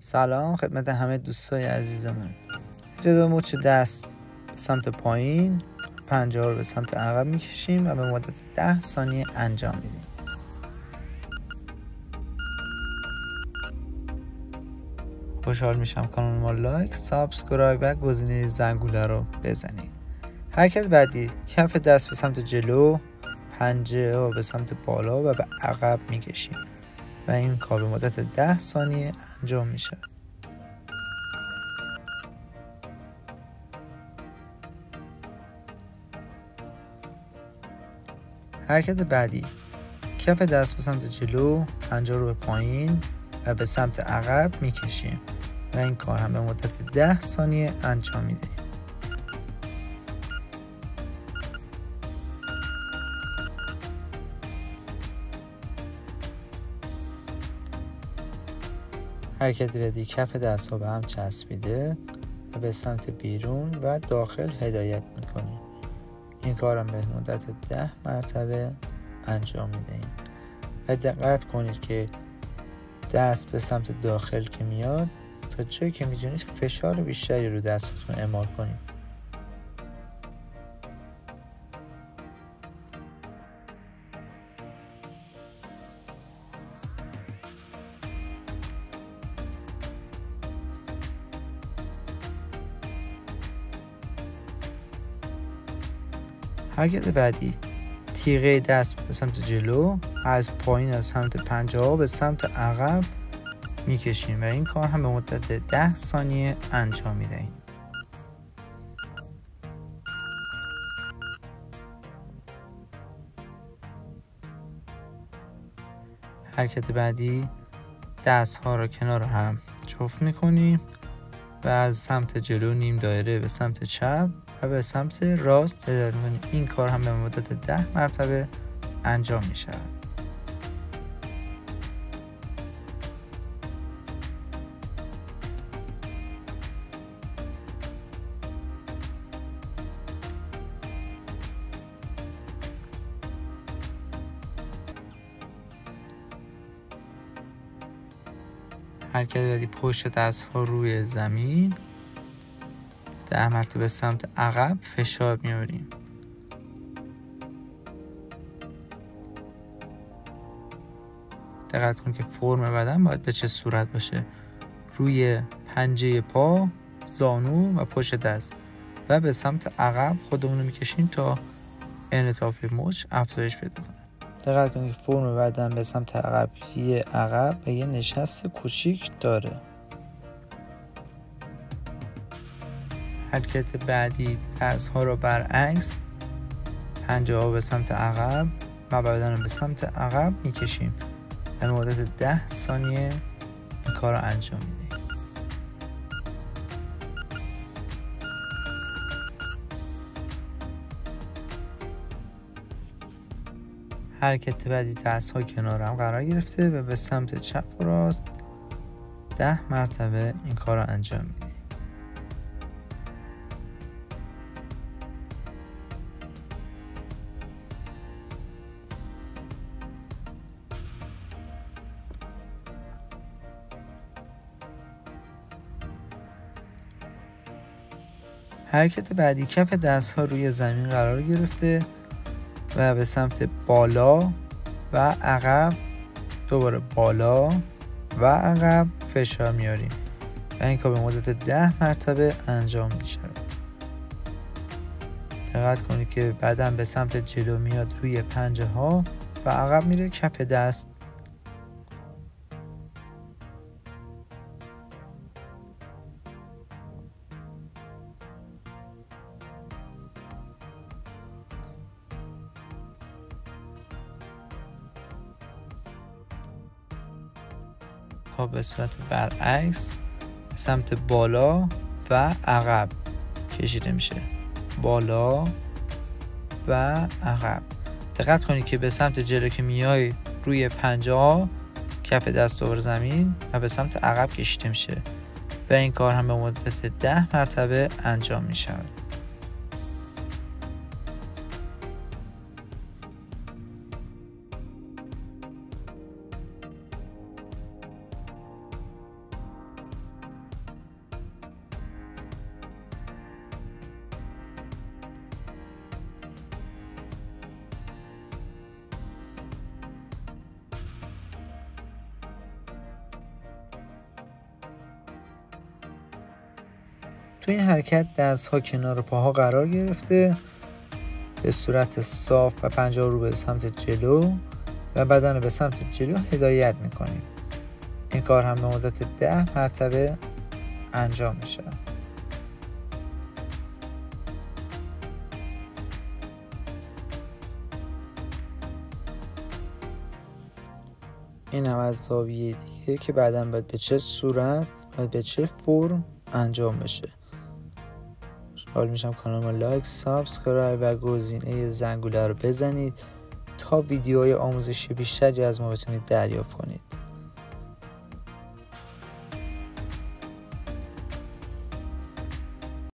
سلام خدمت همه دوستای عزیزمون. ابتدا مچ دست به سمت پایین، پنجه ها رو به سمت عقب میکشیم و به مدت 10 ثانیه انجام میدیم. خوشحال میشم کانال ما لایک، سابسکرایب و گزینه زنگوله رو بزنید. حرکت بعدی، کف دست به سمت جلو، پنجه ها به سمت بالا و به عقب میکشیم و این کار به مدت 10 ثانیه انجام میشه. حرکت بعدی، کف دست به سمت جلو، پنجه رو به پایین و به سمت عقب میکشیم و این کار هم به مدت 10 ثانیه انجام میدهیم. حرکت بعدی، کف دست ها به هم چسبیده و به سمت بیرون و داخل هدایت میکنیم. این کار هم به مدت 10 مرتبه انجام میدهیم و دقت کنید که دست به سمت داخل که میاد تا جایی که میتونید فشار بیشتری رو دستتون اعمال کنید. حرکت بعدی، تیغه دست به سمت جلو، از پایین از سمت پنجه ها به سمت عقب میکشیم و این کار هم به مدت 10 ثانیه انجام میدهیم. حرکت بعدی، دست ها را کنار هم جفت میکنیم و از سمت جلو نیم دایره به سمت چپ و به سمت راست هدایت میکنیم. این کار هم به مدت 10 مرتبه انجام می شود. حرکت بعدی، پشت دست ها روی زمین، 10 مرتبه سمت عقب فشار میاریم. دقت کن که فرم بدن باید به چه صورت باشه: روی پنجه پا، زانو و پشت دست و به سمت عقب خودمون رو میکشیم تا انعطاف مچ افزایش پیدا کنه. دقت کنید که فرم بدن به سمت عقب و یه نشست کوچیک داره. حرکت بعدی، دست ها رو برعکس، پنجه ها به سمت عقب و بدن رو به سمت عقب میکشیم و مدت 10 ثانیه این کار رو انجام میدهیم. حرکت بعدی، دست ها کنار هم قرار گرفته و به سمت چپ و راست 10 مرتبه این کار رو انجام میدهیم. حرکت بعدی، کف دست ها روی زمین قرار گرفته و به سمت بالا و عقب، دوباره بالا و عقب فشار میاریم و این کار به مدت 10 مرتبه انجام می شود. دقت کنید که بدن به سمت جلو میاد روی پنجه ها و عقب میره کف دست. به صورت برعکس به سمت بالا و عقب کشیده میشه، بالا و عقب. دقت کنید که به سمت جلو که میای روی پنجه ها، کف دست over زمین و به سمت عقب کشیده میشه و این کار هم به مدت 10 مرتبه انجام میشود. تو این حرکت دست ها کنار پاها قرار گرفته به صورت صاف و پنجه رو به سمت جلو و بدن رو به سمت جلو هدایت میکنیم. این کار هم به مدت 10 مرتبه انجام میشه. این هم از زاویه دیگه که بعداً باید به چه صورت و به چه فرم انجام بشه. خوشحال میشم کانال ما لایک، سابسکرایب و گزینه زنگوله رو بزنید تا ویدیوهای آموزشی بیشتری از ما بتونید دریافت کنید.